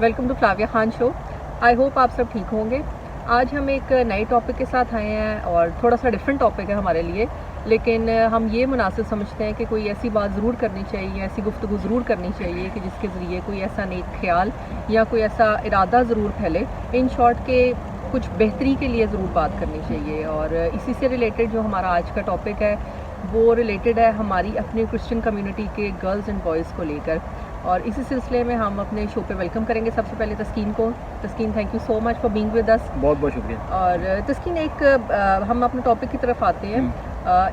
Welcome to Flavia Khan show. I hope आप सब ठीक होंगे। आज हम एक नए टॉपिक के साथ आए हैं और थोड़ा सा डिफरेंट टॉपिक है हमारे लिए, लेकिन हम ये मुनासिब समझते हैं कि कोई ऐसी बात ज़रूर करनी चाहिए, ऐसी गुफ्तगू ज़रूर करनी चाहिए कि जिसके ज़रिए कोई ऐसा नेक ख्याल या कोई ऐसा इरादा ज़रूर फैले। इन शॉर्ट के कुछ बेहतरी के लिए ज़रूर बात करनी चाहिए। और इसी से रिलेटेड जो हमारा आज का टॉपिक है वो रिलेटेड है हमारी अपनी क्रिश्चियन कम्युनिटी के गर्ल्स एंड बॉयज़ को लेकर। और इसी सिलसिले में हम अपने शो पे वेलकम करेंगे सबसे पहले तस्कीन को। Taskeen, thank you so much for being with us. बहुत बहुत शुक्रिया। और तस्कीन, हम अपने टॉपिक की तरफ आते हैं।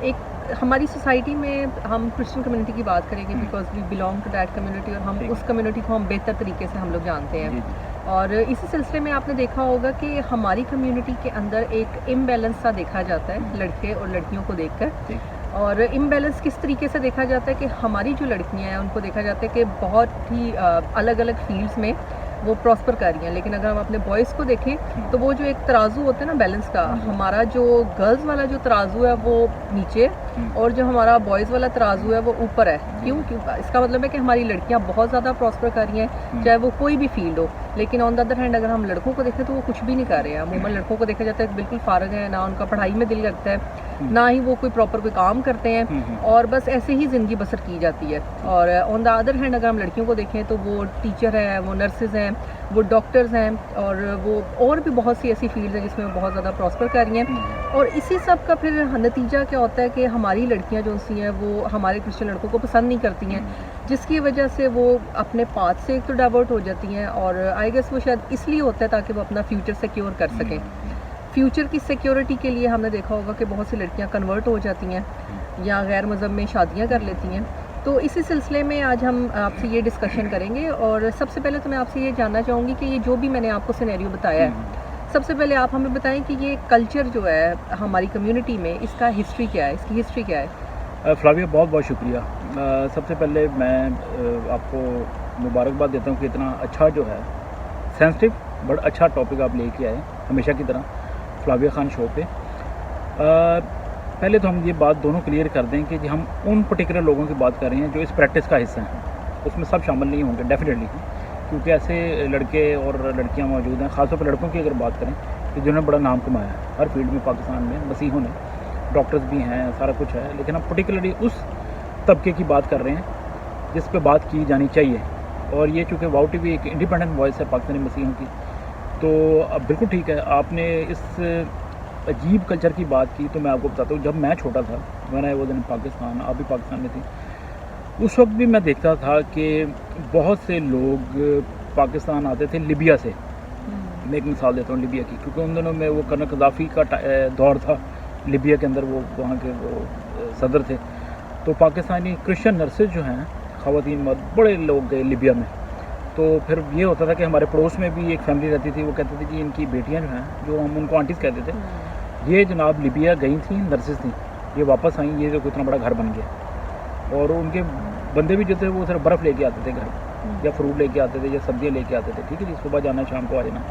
एक हमारी सोसाइटी में हम क्रिश्चियन कम्युनिटी की बात करेंगे because we belong to that community, और हम उस कम्युनिटी को हम बेहतर तरीके से हम लोग जानते हैं। और इसी सिलसिले में आपने देखा होगा कि हमारी कम्युनिटी के अंदर एक इम्बैलेंस सा देखा जाता है लड़के और लड़कियों को देखकर। और इम्बैलेंस किस तरीके से देखा जाता है कि हमारी जो लड़कियां हैं उनको देखा जाता है कि बहुत ही अलग अलग फील्ड्स में वो प्रॉस्पर कर रही हैं, लेकिन अगर हम अपने बॉयज़ को देखें तो वो जो एक तराजू होता है ना बैलेंस का, हमारा जो गर्ल्स वाला जो तराजू है वो नीचे और जो हमारा बॉयज़ वाला तराजू है वो ऊपर है। क्यों? इसका मतलब है कि हमारी लड़कियां बहुत ज़्यादा प्रॉस्पर कर रही हैं, चाहे वो कोई भी फील्ड हो। लेकिन ऑन द अदर हैंड अगर हम लड़कों को देखें तो वो कुछ भी नहीं कर रहे हैं। अमूमन लड़कों को देखा जाता है बिल्कुल फारग है, ना उनका पढ़ाई में दिल लगता है, ना ही वो कोई प्रॉपर कोई काम करते हैं, और बस ऐसे ही ज़िंदगी बसर की जाती है। और ऑन द अदर हैंड अगर हम लड़कियों को देखें तो वो टीचर हैं, वो नर्सेज हैं, वो डॉक्टर्स हैं, और वो और भी बहुत सी ऐसी फील्ड्स हैं जिसमें वो बहुत ज़्यादा प्रॉस्पर कर रही हैं। और इसी सब का फिर नतीजा क्या होता है कि हमारी लड़कियां जो सी हैं वो हमारे क्रिश्चियन लड़कों को पसंद नहीं करती हैं, जिसकी वजह से वो अपने पाथ से तो डाइवर्ट हो जाती हैं। और आई गेस वो शायद इसलिए होता है ताकि वो अपना फ्यूचर सिक्योर कर सकें। फ्यूचर की सिक्योरिटी के लिए हमने देखा होगा कि बहुत सी लड़कियां कन्वर्ट हो जाती हैं या गैर मज़हब में शादियां कर लेती हैं। तो इसी सिलसिले में आज हम आपसे ये डिस्कशन करेंगे। और सबसे पहले तो मैं आपसे ये जानना चाहूँगी कि ये जो भी मैंने आपको सिनेरियो बताया है, सबसे पहले आप हमें बताएं कि ये कल्चर जो है हमारी कम्युनिटी में, इसका हिस्ट्री क्या है, इसकी हिस्ट्री क्या है? फ्लाविया, बहुत बहुत शुक्रिया। सबसे पहले मैं आपको मुबारकबाद देता हूँ कि इतना अच्छा जो है सेंसिटिव बड़ा अच्छा टॉपिक आप लेके आए हमेशा की तरह फ्लाविया खान शो पे। पहले तो हम ये बात दोनों क्लियर कर दें कि हम उन पर्टिकुलर लोगों की बात कर रहे हैं जो इस प्रैक्टिस का हिस्सा हैं, उसमें सब शामिल नहीं होंगे डेफिनेटली, क्योंकि ऐसे लड़के और लड़कियां मौजूद हैं, ख़ासतौर पर लड़कों की अगर बात करें कि जिन्होंने बड़ा नाम कमाया है हर फील्ड में पाकिस्तान में, मसीहों ने, डॉक्टर्स भी हैं, सारा कुछ है। लेकिन हम पर्टिकुलरली उस तबके की बात कर रहे हैं जिस पे बात की जानी चाहिए। और ये चूँकि वाओ टीवी एक इंडिपेंडेंट वॉइस है पाकिस्तानी मसीहों की, तो अब बिल्कुल ठीक है आपने इस अजीब कल्चर की बात की। तो मैं आपको बताता हूँ, जब मैं छोटा था, मैंने वो दिन पाकिस्तान, आप भी पाकिस्तान में थी, उस वक्त भी मैं देखता था कि बहुत से लोग पाकिस्तान आते थे लिबिया से। मैं एक मिसाल देता हूँ लिबिया की, क्योंकि उन दिनों में वो कर्नल कज़ाफ़ी का दौर था लिबिया के अंदर, वो वहाँ के वो सदर थे। तो पाकिस्तानी क्रिश्चियन नर्सेज जो हैं, ख़वातीन मर्द, बड़े लोग गए लिबिया में। तो फिर ये होता था कि हमारे पड़ोस में भी एक फैमिली रहती थी, वो कहते थे कि इनकी बेटियाँ जो हैं, जो हम उनको आंटीज़ कहते थे, ये जनाब लिबिया गई थी, नर्सेज थी, ये वापस आई, ये जो इतना बड़ा घर बन गया। और उनके बंदे भी जो थे वो सिर्फ बर्फ़ लेके आते थे घर, या फ्रूट लेके आते थे, या सब्जियाँ लेके आते थे। ठीक है जी, सुबह जाना, शाम को आ जाना,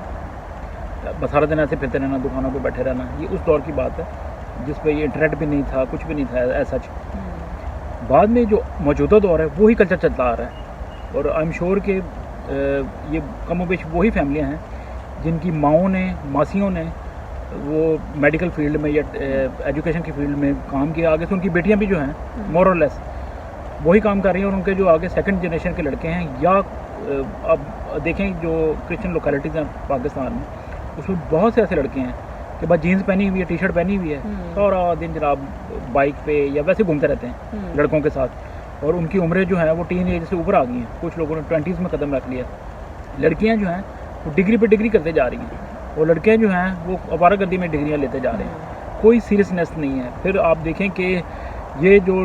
बस सारा दिन ऐसे फिरते रहना, दुकानों पे बैठे रहना। ये उस दौर की बात है जिस पे ये इंटरनेट भी नहीं था, कुछ भी नहीं था ऐसा सच। बाद में जो मौजूदा दौर है वही कल्चर चलता आ रहा है। और आई एम श्योर कि ये कमो बेश वही फैमिलियाँ हैं जिनकी माओं ने, मासियों ने वो मेडिकल फील्ड में या एजुकेशन की फील्ड में काम किया। आगे से उनकी बेटियाँ भी जो हैं मोर और लेस वही काम कर रही हैं। और उनके जो आगे सेकंड जनरेशन के लड़के हैं, या अब देखें जो क्रिश्चियन लोकेलिटीज़ हैं पाकिस्तान में, उसमें बहुत से ऐसे लड़के हैं कि बस जीन्स पहनी हुई है, टी शर्ट पहनी हुई है, सारा दिन जनाब बाइक पे या वैसे घूमते रहते हैं लड़कों के साथ। और उनकी उम्रें जो हैं वो टीन एज से ऊपर आ गई हैं, कुछ लोगों ने 20s में कदम रख लिया। लड़कियां जो हैं वो डिग्री पे डिग्री करते जा रही हैं, और लड़के जो हैं वो आवारागर्दी में डिग्रियां लेते जा रहे हैं। कोई सीरियसनेस नहीं है। फिर आप देखें कि ये जो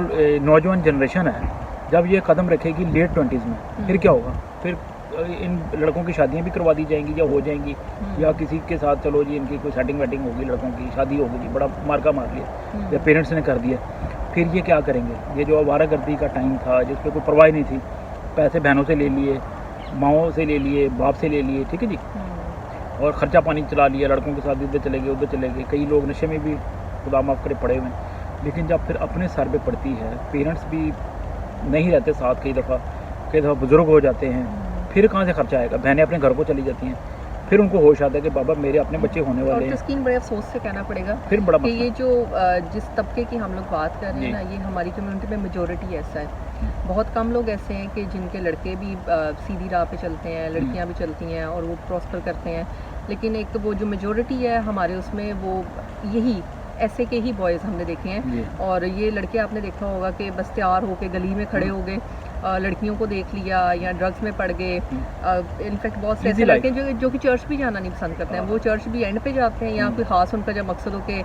नौजवान जनरेशन है, जब ये कदम रखेगी लेट 20s में, फिर क्या होगा? फिर इन लड़कों की शादियां भी करवा दी जाएंगी या हो जाएंगी, या किसी के साथ चलो जी इनकी कोई सेटिंग वेटिंग होगी, लड़कों की शादी होगी जी, बड़ा मार्का मार लिया या पेरेंट्स ने कर दिया। फिर ये क्या करेंगे? ये जो आवारागर्दी का टाइम था जिस पर कोई परवाह नहीं थी, पैसे बहनों से ले लिए, माओं से ले लिए, बाप से ले लिए, ठीक है जी, और ख़र्चा पानी चला लिया, लड़कों के साथ इधर चले गए उधर चले गए। कई लोग नशे में भी खुदा माफ़ करे पड़े हुए हैं। लेकिन जब फिर अपने सर पे पड़ती है, पेरेंट्स भी नहीं रहते साथ, कई दफ़ा बुज़ुर्ग हो जाते हैं, फिर कहाँ से खर्चा आएगा, बहनें अपने घर को चली जाती हैं, फिर उनको होश आता है कि बाबा मेरे अपने बच्चे होने और वाले हैं, तस्कीन बड़े अफसोस से कहना पड़ेगा फिर बड़ा कि मसला। ये जो जिस तबके की हम लोग बात कर रहे हैं जी। ना, ये हमारी कम्युनिटी में मेजोरिटी ऐसा है। बहुत कम लोग ऐसे हैं कि जिनके लड़के भी सीधी राह पे चलते हैं, लड़कियां भी चलती हैं और वो प्रॉस्पर करते हैं, लेकिन एक वो जो मेजोरिटी है हमारे उसमें वो यही ऐसे के ही बॉयज़ हमने देखे हैं। जी। और ये लड़के आपने देखा होगा कि बस तैयार होके गली में खड़े हो गए, लड़कियों को देख लिया या ड्रग्स में पड़ गए। इनफैक्ट बहुत से Easy ऐसे life। लड़के जो कि चर्च भी जाना नहीं पसंद करते हैं, वो चर्च भी एंड पे जाते हैं या कोई ख़ास उनका जब मकसद हो कि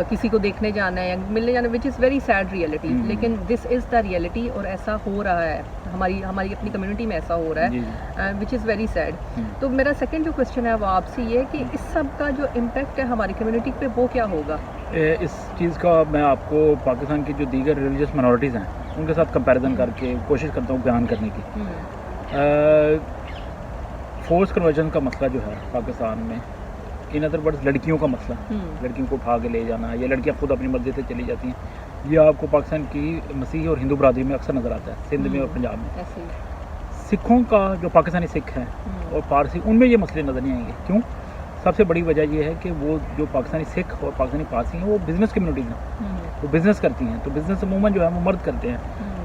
किसी को देखने जाना है या मिलने जाना, which is very sad reality. लेकिन दिस इज़ द रियलिटी और ऐसा हो रहा है हमारी अपनी कम्युनिटी में, ऐसा हो रहा जी, है विच इज़ वेरी सैड। तो मेरा सेकंड जो क्वेश्चन है वो आपसे ये है कि इस सब का जो इम्पैक्ट है हमारी कम्युनिटी पे वो क्या होगा? इस चीज़ का मैं आपको पाकिस्तान की जो दीगर रिलीजियस माइनॉरिटीज़ हैं उनके साथ कंपैरिजन करके कोशिश करता हूँ बयान करने की। फोर्स कन्वर्जन का मसला जो है पाकिस्तान में, इन अदर वर्ड्स लड़कियों का मसला, लड़कियों को उठा के ले जाना या लड़कियां खुद अपनी मर्जी से चली जाती हैं, ये आपको पाकिस्तान की मसीही और हिंदू बरादरी में अक्सर नज़र आता है, सिंध में और पंजाब में। ऐसे ही। सिखों का जो पाकिस्तानी सिख हैं और पारसी, उनमें ये मसले नज़र नहीं आएंगे। क्यों? सबसे बड़ी वजह ये है कि वो जो पाकिस्तानी सिख और पाकिस्तानी पारसी हैं वो बिज़नेस कम्युनिटीज़ हैं, वो बिज़नेस करती हैं, तो बिज़नेस अमूमन जो है वो मर्द करते हैं,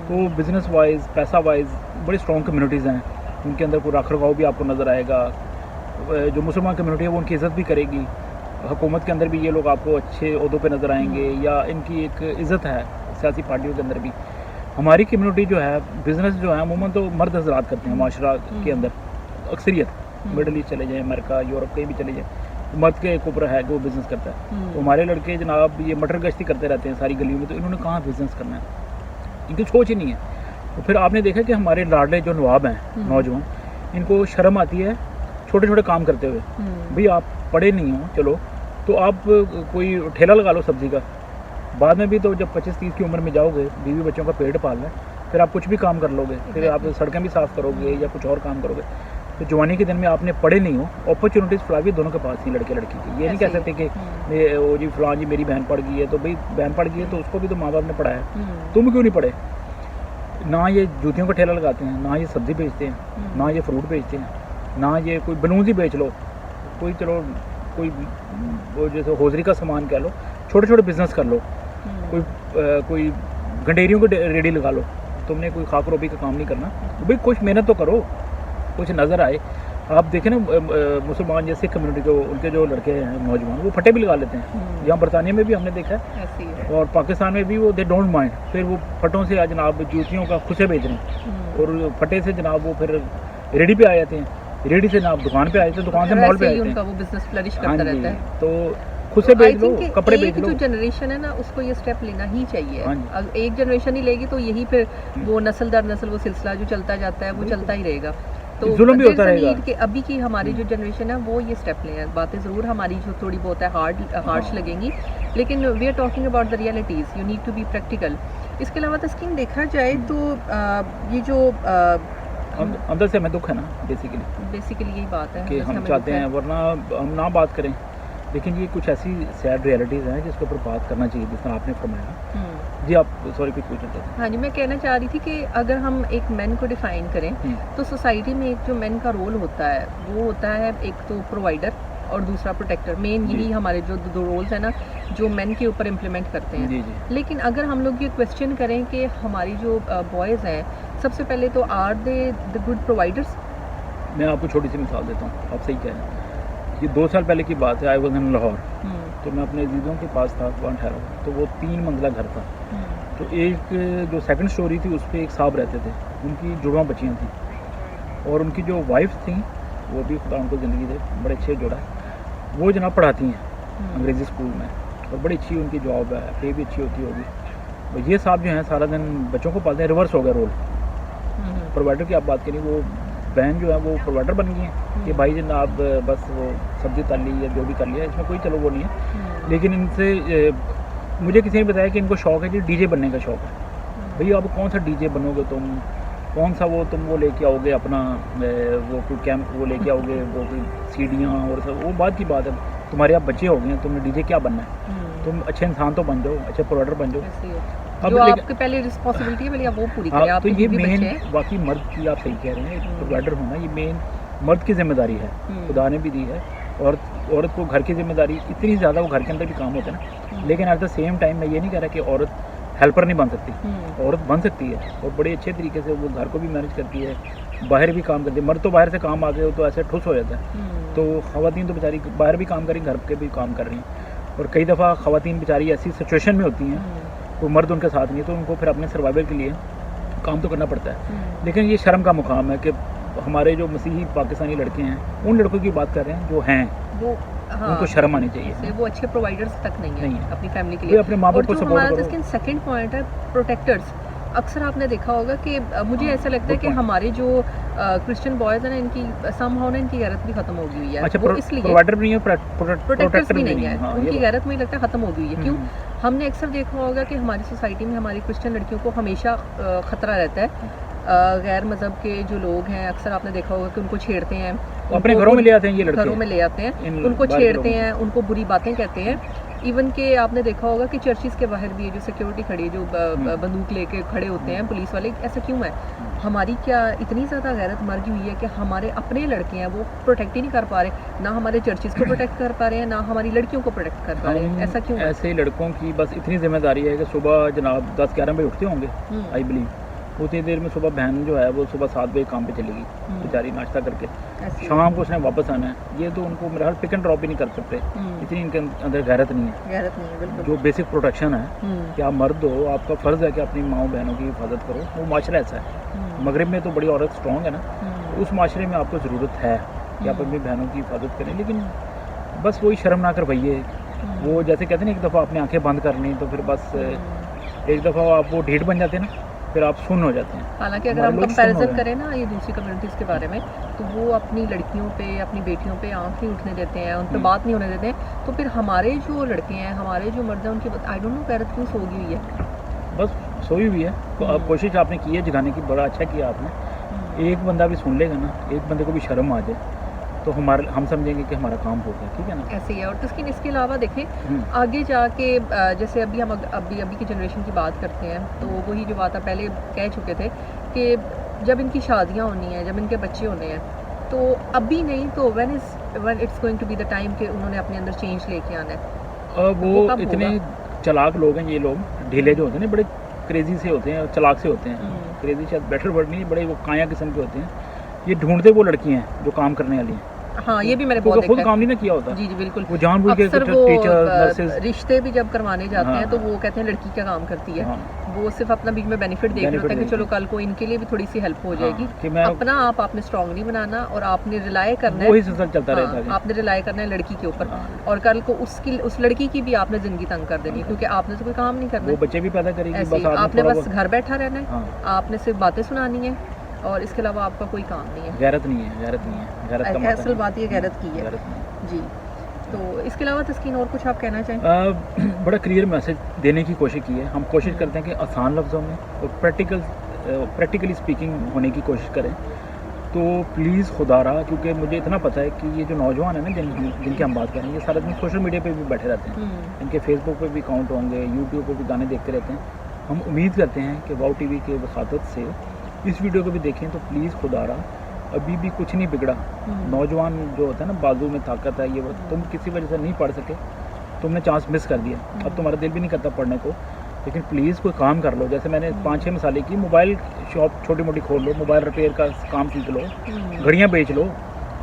तो बिज़नेस वाइज पैसा वाइज बड़ी स्ट्रॉन्ग कम्युनिटीज़ हैं, उनके अंदर कोई रख रखाव भी आपको नज़र आएगा। जो मुसलमान कम्युनिटी है वो उनकी इज़्ज़त भी करेगी, हुकूमत के अंदर भी ये लोग आपको अच्छे ओहदों पे नज़र आएंगे या इनकी एक इज़्ज़त है सियासी पार्टियों के अंदर भी। हमारी कम्युनिटी जो है बिज़नेस जो है अमूमन तो मर्द हज़रात करते हैं माशरा के अंदर, अक्सरियत मिडल ईस्ट चले जाएँ, अमेरिका, यूरोप कहीं भी चले जाएँ, तो मर्द के एक ऊपर है कि वो बिज़नेस करता है। तो हमारे लड़के जनाब ये मटर गश्ती करते रहते हैं सारी गलियों में, तो इन्होंने कहाँ बिज़नेस करना है, इनकी सोच ही नहीं है। तो फिर आपने देखा कि हमारे लाडले जो नवाब हैं नौजवान, इनको शर्म आती है छोटे छोटे काम करते हुए। भाई आप पढ़े नहीं हो, चलो तो आप कोई ठेला लगा लो सब्ज़ी का, बाद में भी तो जब 25-30 की उम्र में जाओगे, बीवी बच्चों का पेट पालना है, फिर आप कुछ भी काम कर लोगे, फिर आप सड़कें भी साफ़ करोगे या कुछ और काम करोगे। तो जवानी के दिन में आपने पढ़े नहीं हो, अपॉर्चुनिटीज़ फिलहाल दोनों के पास ही, लड़के लड़की की। ये नहीं कह सकते कि वो जी फलां जी मेरी बहन पढ़ गई है, तो भाई बहन पढ़ गई है तो उसको भी तो माँ बाप ने पढ़ाया, तुम क्यों नहीं पढ़े? ना ये जूतियों का ठेला लगाते हैं, ना ये सब्ज़ी बेचते हैं, ना ये फ्रूट बेचते हैं, ना ये कोई बलून्स ही बेच लो, कोई चलो कोई वो जैसे होजरी का सामान कह लो, छोटे छोटे बिज़नेस कर लो, कोई गंडेरियों की रेडी लगा लो, तुमने कोई खाक रोबी का काम नहीं करना, भाई कुछ मेहनत तो करो, कुछ नज़र आए। आप देखें ना मुसलमान जैसे कम्युनिटी को उनके जो लड़के हैं नौजवान, वो फटे भी लगा लेते हैं, यहाँ बरतानिया में भी हमने देखा है और पाकिस्तान में भी वो दे डोंट माइंड, फिर वो फटों से आज जनाब जूतियों का खुसे बेच रहे हैं और फटे से जनाब वो फिर रेडी पे आ जाते हैं, रेडी से जनाब दुकान पे आ जाते हैं, दुकान से मॉल पे आ जाते हैं, वो बिजनेस फ्लरिश करता रहता है। तो खुद से बेच लो, कपड़े बेच लो। जो जनरेशन है ना उसको ये स्टेप लेना ही चाहिए। अगर एक जनरेशन ही लेगी तो यही फिर वो नस्ल दर नस्ल वो सिलसिला जो चलता जाता है वो चलता ही रहेगा। तो जुल्म भी होता रहेगा कि अभी की हमारी जो जनरेशन है वो ये स्टेप लें। बातें ज़रूर हमारी जो थोड़ी बहुत है हार्श लगेंगी, लेकिन we are talking about the realities, you need to be practical. इसके अलावा तस्कीन देखा जाए तो ये जो अंदर से हमें दुख है ना, बेसिकली यही बात है कि हम चाहते हैं, वरना हम ना बात करें, लेकिन ये कुछ ऐसी सैड रियलिटीज़ हैं जिसके ऊपर बात करना चाहिए, जिस तरह आपने फरमाया। जी आप सॉरी कुछ पूछ रहे थे? हाँ जी, मैं कहना चाह रही थी कि अगर हम एक मैन को डिफ़ाइन करें तो सोसाइटी में एक जो मैन का रोल होता है वो होता है एक तो प्रोवाइडर और दूसरा प्रोटेक्टर। मेन यही हमारे जो दो रोल्स हैं ना जो मैन के ऊपर इम्प्लीमेंट करते हैं। जी। लेकिन अगर हम लोग ये क्वेश्चन करें कि हमारी जो बॉयज़ हैं, सबसे पहले तो are they the good providers? मैं आपको छोटी सी मिसाल देता हूँ, आप सही कह रहे हैं। ये 2 साल पहले की बात है, आई वॉज इन लाहौर, तो मैं अपने अजीज़ों के पास था वहाँ ठहरा, तो वो 3 मंजिला घर था। तो एक जो सेकंड स्टोरी थी उस पर एक साहब रहते थे, उनकी जुड़वा बच्चियाँ थी और उनकी जो वाइफ थी वो भी खुदा उनको ज़िंदगी दे, बड़े अच्छे जोड़ा, वो जनाब पढ़ाती हैं अंग्रेज़ी स्कूल में और बड़ी अच्छी उनकी जॉब है, पे भी अच्छी होती होगी। और ये साहब जो हैं सारा दिन बच्चों को पालते हैं, रिवर्स हो गया रोल। प्रोवाइडर की आप बात करें, वो बहन जो है वो प्रोवाइडर बन गई हैं कि भाई जनाब बस वो सब्ज़ी तल ली या जो भी कर लिया, इसमें कोई चलो वो नहीं है। लेकिन इनसे मुझे किसी ने बताया कि इनको शौक़ है कि डीजे बनने का शौक़ है। भैया अब कौन सा डीजे बनोगे तुम, कौन सा तुम वो लेके आओगे अपना वो कोई कैंप वो लेके आओगे, वो कोई सीढ़ियाँ और सब, वो बात की बात है। तुम्हारे आप बच्चे हो गए हैं, तुमने डीजे क्या बनना है? तुम अच्छे इंसान तो बन जाओ, अच्छे प्रोवाइडर बन जाओ। अब जो लेकिन- आपकी पहले रिस्पॉन्सिबिलिटी है पहले आप वो पूरी हाँ, करें। तो आपके ये भी मेन बच्चे हैं। बाकी मर्द की आप सही कह रहे हैं, प्रोवाइडर होना ये मेन मर्द की जिम्मेदारी है, खुदा ने भी दी है। और औरत को घर की जिम्मेदारी इतनी ज़्यादा, वो घर के अंदर भी काम होता है ना, लेकिन एट द सेम टाइम मैं ये नहीं कह रहा कि औरत हेल्पर नहीं बन सकती, औरत बन सकती है और बड़े अच्छे तरीके से वो घर को भी मैनेज करती है, बाहर भी काम करती है। मर्द तो बाहर से काम आ गए तो ऐसे ठुस हो जाता है, तो ख़वातीन तो बेचारी बाहर भी काम करें, घर के भी काम कर रही हैं। और कई दफ़ा ख़वातीन बेचारी ऐसी सिचुएशन में होती हैं, तो मर्द उनके साथ नहीं है, तो उनको फिर अपने सर्वाइवल के लिए काम तो करना पड़ता है। लेकिन ये शर्म का मुकाम है कि हमारे जो मसीही पाकिस्तानी लड़के हैं, उन लड़कों की बात कर रहे हैं जो हैं, वो हाँ, उनको शर्म आनी चाहिए। से वो अच्छे प्रोवाइडर्स तक नहीं है, नहीं है। अपनी फैमिली के वे लिए। अपने माँ बाप और को जो सपोर्ट हमारा करो। इसके सेकंड पॉइंट है प्रोटेक्टर्स। अक्सर आपने देखा होगा कि मुझे हाँ, ऐसा लगता है good कि point। हमारे जो क्रिश्चियन बॉयज़ हैं ना, इनकी समहाउ ना इनकी गैरत भी खत्म हो गई हुई है। अच्छा, वो इसलिए प्रोवाइडर भी नहीं है, प्रोटेक्टर्स प्रोटेक्टर भी नहीं है, हाँ, ये उनकी बात- गैरत मुझे लगता है ख़त्म हो गई है। क्यों? हम्म, हमने अक्सर देखा होगा कि हमारी सोसाइटी में हमारी क्रिश्चियन लड़कियों को हमेशा ख़तरा रहता है। गैर मज़हब के जो लोग हैं, अक्सर आपने देखा होगा कि उनको छेड़ते हैं, अपने उनको घरों में ले आते हैं ये लड़के, घरों में ले आते हैं, इन उनको बाहर के छेड़ते लोगों हैं, उनको बुरी बातें कहते हैं। इवन के आपने देखा होगा कि चर्चिज़ के बाहर भी है जो सिक्योरिटी खड़ी है, जो बंदूक लेके खड़े होते हैं पुलिस वाले। ऐसा क्यों है? हमारी क्या इतनी ज़्यादा गैरत मर गई हुई है कि हमारे अपने लड़के हैं वो प्रोटेक्ट ही नहीं कर पा रहे, ना हमारे चर्चिज़ को प्रोटेक्ट कर पा रहे हैं, ना हमारी लड़कियों को प्रोटेक्ट कर पा रहे हैं। ऐसा क्यों है? ऐसे लड़कों की बस इतनी जिम्मेदारी है कि सुबह जनाब 10-11 बजे उठते होंगे, आई बिलीव उतनी देर में सुबह बहन जो है वो सुबह 7 बजे काम पे चलेगी, बेचारी नाश्ता करके, ऐसे शाम को उसने वापस आना है। ये तो उनको मेरा पिक एंड ड्रॉप भी नहीं कर सकते, इतनी इनके अंदर गैरत नहीं है। गैरत नहीं है बिल्कुल। जो बेसिक प्रोटेक्शन है कि आप मर्द हो, आपका फ़र्ज़ है कि अपनी माओ बहनों की हिफाजत करो। वो माशरा ऐसा है, मगरिब में तो बड़ी औरत स्ट्रॉन्ग है ना, तो उस माशरे में आपको ज़रूरत है कि आप अपनी बहनों की हिफाजत करें। लेकिन बस वही शर्मनाक रवैये, वो जैसे कहते हैं ना, एक दफ़ा आपने आंखें बंद कर ली तो फिर बस एक दफ़ा आप वो ढीठ बन जाते हैं ना, फिर आप सुन हो जाते हैं। हालांकि अगर हमारे हम लोग सुन्न हो कंपैरिजन गए। करें ना ये दूसरी कम्युनिटीज़ के बारे में, तो वो अपनी लड़कियों पे, अपनी बेटियों पे आँख नहीं उठने देते हैं, उन पे बात नहीं होने देते हैं। तो फिर हमारे जो लड़के हैं, हमारे जो मर्द हैं, उनकी आई डोंट नो गैरत क्यों सो गई हुई है। बस सोई हुई है, तो अब कोशिश आपने की है जगाने की, बड़ा अच्छा किया आपने। एक बंदा भी सुन लेगा ना, एक बंदे को भी शर्म आ जाए, तो हम समझेंगे कि हमारा काम हो गया, ठीक है ना। ऐसे ही है। और तस्कीन इसके अलावा देखें आगे जाके जैसे अभी हम अभी की जनरेशन की बात करते हैं, तो वही जो बात आप पहले कह चुके थे कि जब इनकी शादियां होनी है, जब इनके बच्चे होने हैं, तो अभी नहीं तो when it's going to be the time कि उन्होंने अपने अंदर चेंज लेके आना है। वो कब इतने चालाक लोग हैं ये लोग, ढीले जो होते हैं ना, बड़े क्रेजी से होते हैं, चालाक से होते हैं। क्रेजी शायद बेटर वर्ड नहीं, बड़े वो काया किस्म के होते हैं। ये ढूंढते वो लड़की हैं जो काम करने वाली हैं। हाँ, ये भी मैंने क्योंकि बहुत खुद देखा काम है। नहीं ना किया होता, जी जी बिल्कुल। वो जानबूझ के अक्सर कुछ वो टीचर, नर्सेज, रिश्ते भी जब करवाने जाते हाँ, हैं तो वो कहते हैं लड़की क्या काम करती है। हाँ, वो सिर्फ अपना बीच में बेनिफिट देख रहे होते हैं कि देखते चलो कल को इनके लिए भी थोड़ी सी हेल्प हो जाएगी। हाँ, कि मैं अपना आप आपने स्ट्रांग नहीं बनाना और आपने रिलाय करना है, वही सिलसिला चलता रहता हाँ, है। आपने रिलाय करना है लड़की के ऊपर। हाँ। और कल को उस लड़की की भी आपने जिंदगी तंग कर देनी है, क्योंकि आपने तो कोई काम नहीं करना वो है। बच्चे भी पैदा करेगी, ऐसे बस ही, आपने थोड़ा बस बहुत- घर बैठा रहना है, हाँ, आपने सिर्फ बातें सुनानी है और इसके अलावा आपका कोई काम नहीं है। गैरत नहीं है, गैरत नहीं है, गैरत का असल बात ये गैरत की है। गैरत नहीं है। जी, तो इसके अलावा तस्कीन और कुछ आप कहना चाहें? बड़ा क्लियर मैसेज देने की कोशिश की है। हम कोशिश करते हैं कि आसान लफ्ज़ों में और प्रैक्टिकली स्पीकिंग होने की कोशिश करें। तो प्लीज़ खुदारा, क्योंकि मुझे इतना पता है कि ये जो नौजवान है ना जिनकी हम बात करें, ये सारा दिन सोशल मीडिया पे भी बैठे रहते हैं, इनके फेसबुक पे भी अकाउंट होंगे, यूट्यूब पे भी गाने देखते रहते हैं। हम उम्मीद करते हैं कि वाओ टीवी के वसातत से इस वीडियो को भी देखें। तो प्लीज़ खुदारा, अभी भी कुछ नहीं बिगड़ा। नौजवान जो होता है ना, बाजू में ताकत है, ये वो तुम किसी वजह से नहीं पढ़ सके, तुमने चांस मिस कर दिया, अब तुम्हारा दिल भी नहीं करता पढ़ने को, लेकिन प्लीज़ कोई काम कर लो। जैसे मैंने 5-6 मिसालें की, मोबाइल शॉप छोटी मोटी खोल लो, मोबाइल रिपेयर का काम सीख लो, घड़ियाँ बेच लो,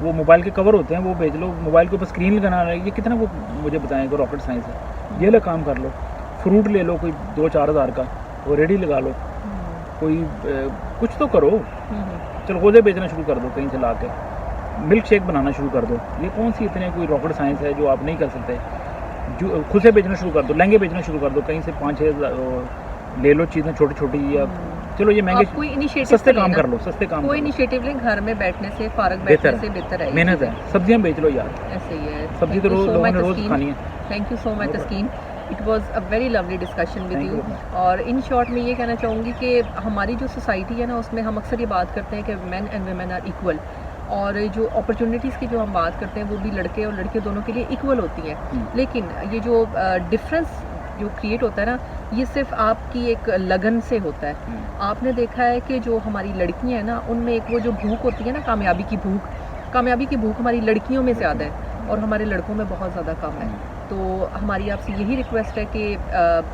वो मोबाइल के कवर होते हैं वो बेच लो, मोबाइल के ऊपर स्क्रीन लगाना है, ये कितना वो मुझे बताएं कि रॉकेट साइंस है, ये लोग काम कर लो। फ्रूट ले लो कोई 2-4 हज़ार का, वो रेडी लगा लो, कोई कुछ तो करो। चलो गोदे बेचना शुरू कर दो, कहीं से ला के मिल्क शेक बनाना शुरू कर दो। ये कौन सी इतने कोई रॉकेट साइंस है जो आप नहीं कर सकते। जो खुद से बेचना शुरू कर दो, लहंगे बेचना शुरू कर दो, कहीं से 5-6 ले लो चीज़ें छोटी छोटी, या चलो ये महंगे, कोई इनिशिएटिव सस्ते काम कर लो, सस्ते काम कोई कर लो। इनिशिएटिव लें, घर में बैठने से, फारग बेहतर बैठने से बेहतर है। मेहनत है, सब्जियां बेच लो यार, ऐसे ही है। सब्जी तो लोगों ने रोज़ खानी है। Thank you so much Taskeen, it was a very lovely discussion with Thank you. you. और इन शॉर्ट मैं ये कहना चाहूँगी कि हमारी जो सोसाइटी है ना, उसमें हम अक्सर ये बात करते हैं कि men and women are equal, और जो अपॉर्चुनिटीज़ की जो हम बात करते हैं वो भी लड़के और लड़कियों दोनों के लिए इक्वल होती हैं। लेकिन ये जो डिफरेंस जो क्रिएट होता है ना, ये सिर्फ आपकी एक लगन से होता है। आपने देखा है कि जो हमारी लड़कियां हैं ना, उनमें एक वो जो भूख होती है ना, कामयाबी की भूख हमारी लड़कियों में ज़्यादा है और हमारे लड़कों में बहुत ज़्यादा कम है। तो हमारी आपसे यही रिक्वेस्ट है कि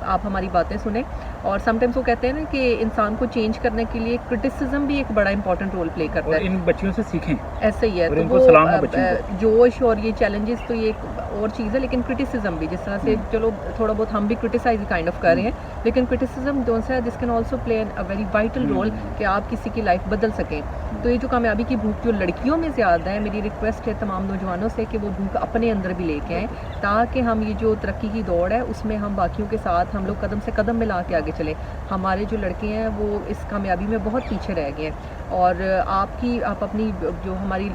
आप हमारी बातें सुने। और समटाइम्स वो कहते हैं ना कि इंसान को चेंज करने के लिए क्रिटिसिज्म भी एक बड़ा इंपॉर्टेंट रोल प्ले करता है। इन बच्चियों से सीखें, ऐसे ही है। और तो इनको वो सलाम है बच्चों को। जोश और ये चैलेंजेस तो ये एक और चीज़ है, लेकिन क्रिटिसिज्म भी जिस तरह से चलो थोड़ा बहुत हम भी क्रिटिसाइज काइंड ऑफ कर रहे हैं, लेकिन क्रिटिसिज्म जो है this can also play a very vital role कि आप किसी की लाइफ बदल सकें। तो ये जो कामयाबी की भूख जो लड़कियों में ज़्यादा है, मेरी रिक्वेस्ट है तमाम नौजवानों से कि वो भूख अपने अंदर भी लेके आएँ, ताकि हम ये जो तरक्की की दौड़ है उसमें हम बाकियों के साथ हम लोग कदम से कदम मिला के आगे चलें। हमारे जो लड़के हैं वो इस कामयाबी में बहुत पीछे रह गए हैं। और आप अपनी जो हमारी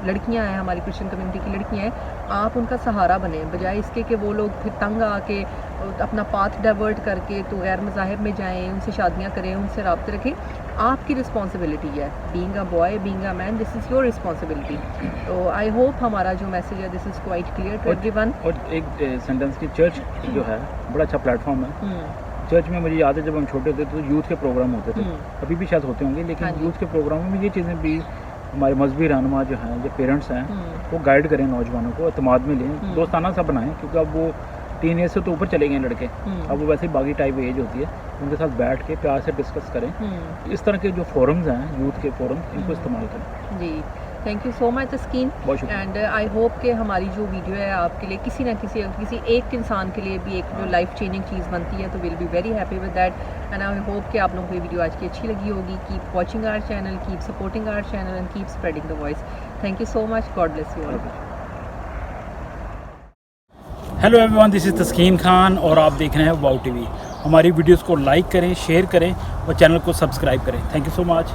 लड़कियां हैं, हमारी क्रिश्चियन कम्युनिटी की लड़कियां हैं, आप उनका सहारा बने, बजाय इसके कि वो लोग फिर तंग आके अपना पाथ डाइवर्ट करके तो गैर मज़ाहिब में जाएं, उनसे शादियां करें, उनसे राब्ते रखें। आपकी रिस्पॉन्सिबिलिटी है, being a boy, being a man, this is your responsibility. तो आई होप हमारा जो मैसेज है this is quite clear to everyone. और एक सेंटेंस की चर्च जो है बड़ा अच्छा प्लेटफॉर्म है। चर्च में मुझे याद है जब हम छोटे थे तो यूथ के प्रोग्राम होते थे, अभी भी शायद होते होंगे, लेकिन यूथ के प्रोग्रामों में ये चीज़ें भी हमारे मजहबी रहनुमा जो हैं, जो पेरेंट्स हैं, वो गाइड करें नौजवानों को, एतमाद में लें, दोस्ताना सा बनाएं, क्योंकि अब वो टीन एज से तो ऊपर चले गए लड़के, अब वो वैसे ही बागी टाइप एज होती है, उनके साथ बैठ के प्यार से डिस्कस करें। इस तरह के जो फोरम्स हैं, यूथ के फोरम्स, इनको इस्तेमाल करें। जी, thank you so much Taskeen. And I hope कि हमारी जो वीडियो है आपके लिए किसी ना किसी एक इंसान के लिए भी एक जो लाइफ चेंजिंग चीज़ बनती है, तो will be very happy with that. And I hope कि आप लोगों को ये वीडियो आज की अच्छी लगी होगी। Keep watching our channel, keep supporting our channel and keep spreading the voice. Thank you so much, God bless you all. Hello everyone, this is Taskeen Khan और आप देख रहे हैं वाओ टीवी। हमारी वीडियोस को लाइक करें, शेयर करें और चैनल को सब्सक्राइब करें। Thank you so much.